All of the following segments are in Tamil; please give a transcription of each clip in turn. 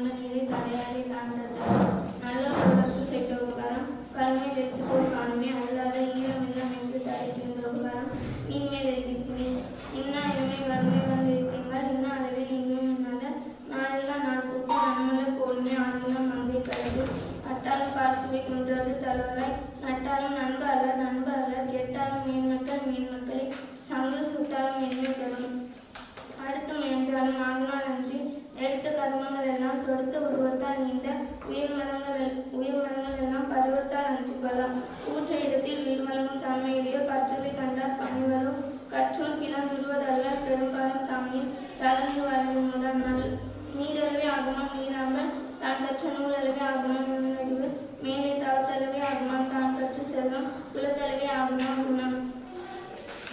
கொண்ட நீரை தலையாரை காண்தல் நல்ல பொருளுக்கு செய்த உபகாரம் கல்மை வைத்துக்கோள் காணுமே அல்லாத ஈரமில்லம் என்று தடைக்கின்ற உபகாரம் நீன்மேல் எழுதிக்கிறேன். இன்னா இன்மை வறுமை வந்து வைத்தீங்கள் இன்ன அளவில் இனியும் இன்னாத நாளெல்லாம் நாள் கூட்டி நன்மலை போல்மே ஆனந்தம் மங்கை கலந்து நட்டாலும் பாசுவை குன்றது தலவலாய் நட்டாலும் நண்பு அல்ல கெட்டாலும் மீன்மக்களை சங்கு சுட்டாலும் எண்ணெய் தரும் அடுத்து முயன்றாலும் ஆகினால் அன்றி எடுத்த கர்மங்கள் எல்லாம் தொடுத்த உருவத்தால் நீண்ட உயிர்மரங்கள் எல்லாம் பருவத்தால் அன்றி பலம் ஊற்ற இடத்தில் உயிர்மலமும் தன்மையுடைய பற்றுவை கண்டால் பணிவரும் கற்றோன் கிளந்துருவதல்ல பெரும்பாலும் தாங்கில் தளர்ந்து வரையும் முதல் நாள் நீரளவே ஆகுமான் நீராமல் தான் கற்ற நூலளவே ஆகுமான் நுண்ணறிவு மேலே தளத்தளவே ஆகுமான் தான் கற்று செல்வம் குலத்தளவே ஆகுமான் குணம்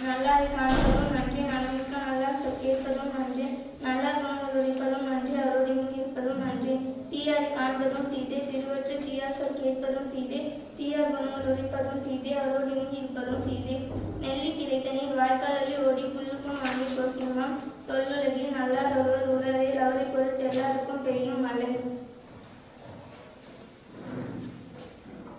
நல்லாரை காண்பதும் நன்றி நலமிக்க நல்லார் சொல் கேட்பதும் நன்றி நல்லார் குணங்கள் உரைப்பதும் நன்றி அரோடி இருப்பதும் நன்றி தீயாரை காண்பதும் தீதே திருவற்று தீயார் சொல் கேட்பதும் தீதே தீயார் குணங்கள் உரைப்பதும் தீதே அரோடி இருப்பதும் தீதே நெல்லி கிடைத்த நீர் வாய்க்காலி ஓடி புல்லுக்கும் மண்ணி கோசியமாம் தொல்லுலகில் நல்லார் ஒருவர் உலகில் அவரை பொறுத்து எல்லாருக்கும் பெய்யும் மழை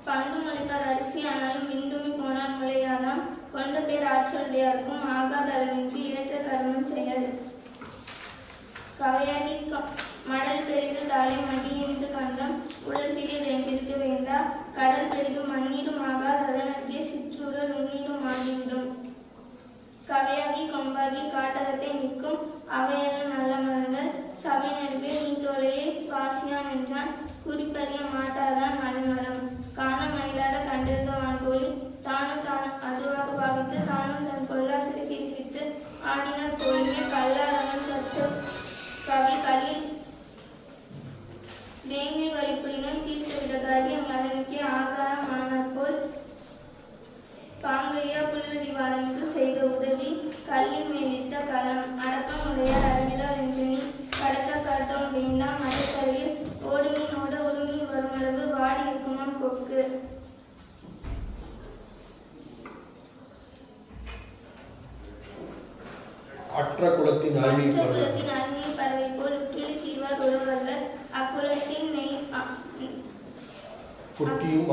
பண்டு முளைப்பது அரிசி ஆனாலும் விந்துமி போனால் முளையாதாம் கொண்ட பேர் ஆற்றலுடையாருக்கும் ஆகாத அளவின்றி ஏற்ற கர்மம் செயல் கவையாகி மடல் பெரிது தாலை மடியெனிது கந்தம் உடல் சிறியது என்றிருக்க வேண்டா கடல் பெரிது மண்ணீரும் ஆகாது அதனருகே சிற்றூரல் உண்ணீரும் ஆகிவிடும் கவையாகி கொம்பாகி காட்டகத்தை நிற்கும் அவையான நல்ல மரங்கள் சபை நடுவே நீ தோலையை பாசியான் என்றான் குறிப்பறிய மாட்டாதான் மலைமரம் காண மயிலாட கண்டிருந்த வான்கோழி தானும் அதுவாக பாவித்து தானும் தன் கொல்லாசிரியை பிடித்து ஆடினார் கோழியை கல்லாதவன் சற்ற கவி கல்லி வேங்கை வழிப்புரிநோய் தீர்த்து விடதாகி அதனுக்கே ஆகாரம் ஆனார் போல் பாங்கையா புல்லறிவாளனுக்கு செய்த உதவி கல்லின் மேலிட்ட களம் அடக்கம் உடையார் அறிவிலார் என்று நீ கடக்க கருத்தம் வேண்டாம் மழைக்கரையில் ஓடுமீனோட உருமீன் வருமளவு வாடி இருக்குமாம் கொக்கு அற்ற குலத்தின் அருமையை பறவை போல் உற்றிலி தீர்வார் உறவர்கள் அக்குலத்தின் கொட்டியும்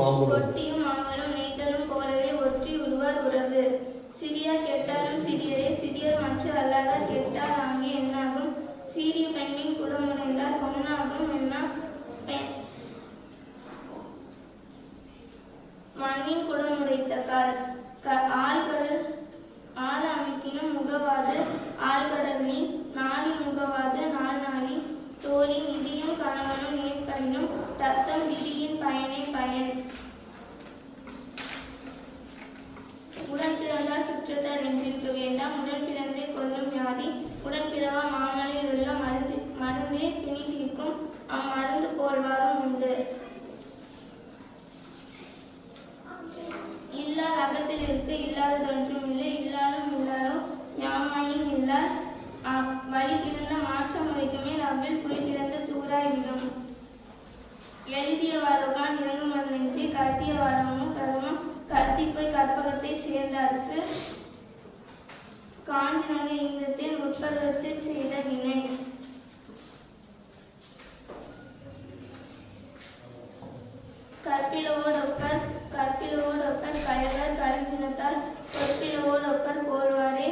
மாமலும் நெய்தலும் போலவே ஒற்றி உருவார் உறவு சிறியார் கெட்டாலும் சிறியரே சிறியர் மற்ற அல்லாதார் கெட்டால் அங்கே என்னாகும் சீரிய பெண்ணின் குலமுடைந்தால் பொன்னாகும் என்னா மண்ணின் குடமுடைத்த ஆழ்கடல் ஆள் அமைக்கினும் முகவாது ஆழ்கடல் மீன் நாளி முகவாது நாளி தோழி நிதியும் கணவனும் நேர்படினும் தத்தம் விதியின் பயனை பயன் உடன் பிறந்தால் சுற்றத்தார் என்றிருக்க வேண்டாம் உடன் பிறந்தே கொள்ளும் வியாதி உடன் பிறவா மாமலையில் உள்ள மருந்தே பிணி தீர்க்கும் அம்மருந்து போல்வாரும் உண்டு இல்லால் அகத்தில் இருக்க இல்லாததொன்றும் இல்லை இல்லாலும் இல்லாலோ யாமாயின் இல்லால் வழி கிடந்த மாற்ற முறைக்கு மேல் அவ்வில் புலி கிடந்த தூராய் விடும் எழுதியவாறுகான் இறங்குமன் நெஞ்சே கட்டியவாரமும் கருமம் கட்டி போய் கற்பகத்தை சேர்ந்தார்க்கு காஞ்சினங்க இந்தத்தில் முற்பருவத்தில் செய்த வினை கற்பிலவோடொப்பர் கயவர் கலஞ்சினத்தால் பொற்பிலவோடொப்பர் போல்வாரே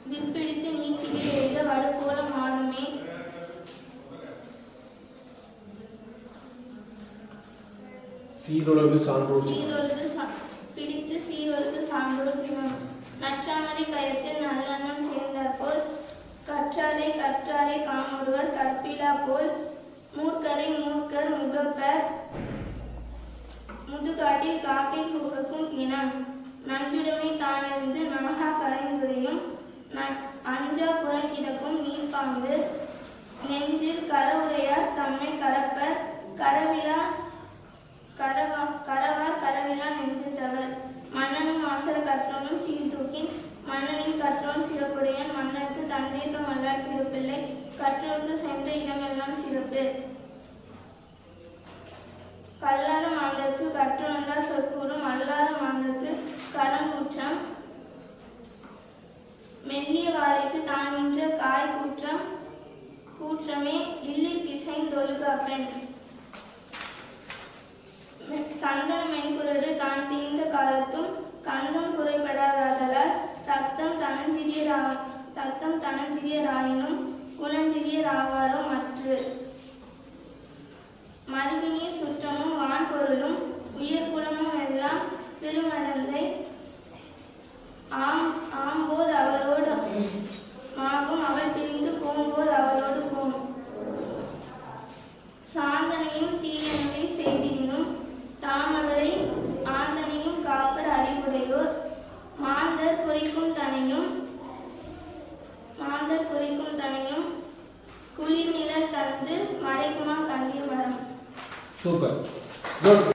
விற்பிடித்து நீக்கிலே எழுத வடு போல மாறுமே சீரொழுகு சான்றோர் பிடித்து சீரொழுகு சான்றோர் சிவம் நற்றாமரை கயத்தில் நல்லெண்ணம் சேர்ந்தார் போல் கற்றாரை காமொருவர் கற்பிலா போல் மூர்க்கர் முகப்பர் முதுகாட்டில் காக்கை கூகக்கும் இனம் நஞ்சுடைமை தானிருந்து நாகா கரைந்துரையும் அஞ்சா புறக்கிடக்கும் நீர்ப்பாம்பு நெஞ்சில் கரவுரையார் தம்மை கரப்பர் கரவார் கரவிலா நெஞ்சித்தவர் மன்னனும் ஆசர கற்றோனும் சீர்தூக்கின் மன்னனின் கற்றோன் சிறப்புடையன் மன்னருக்கு தந்தேசம் அல்லார் சிறப்பில்லை கற்றோருக்கு சென்ற இடமெல்லாம் சிறப்பு கல்லாத மாந்தருக்கு கற்றுணர்ந்தார் சொற்கூறும் அல்லாத மாந்தருக்கு கரங்கூற்றம் மெல்லிய வாழைக்கு தான் நின்ற காய் கூற்றமே இல்லிற் தொழுகாப்பெண். சந்தன மென்குரடு தான் தீர்ந்த காலத்தும் கந்தம் குறைபடாதலால் தத்தம் தனஞ்சிறியராயினும் குணஞ்சிறியராவாரோ மற்று. மறுவினீர் சுற்றமும் வான்பொருளும் உயிர்குலமும் எல்லாம் திருமடந்தை ஆம்போது அவளோடு மாகும் அவள் பிரிந்து போம்போது அவளோடு போம். சாந்தனையும் தீயனவை செய்தினும் தாமவரை ஆந்தனையும் காப்பர் அறிவுடையோர். மாந்தர் குறிக்கும் தனையும் குளிர் நிழல் தந்து மறைக்குமா கண்ணீர் மரம். சூப்பர். குட்.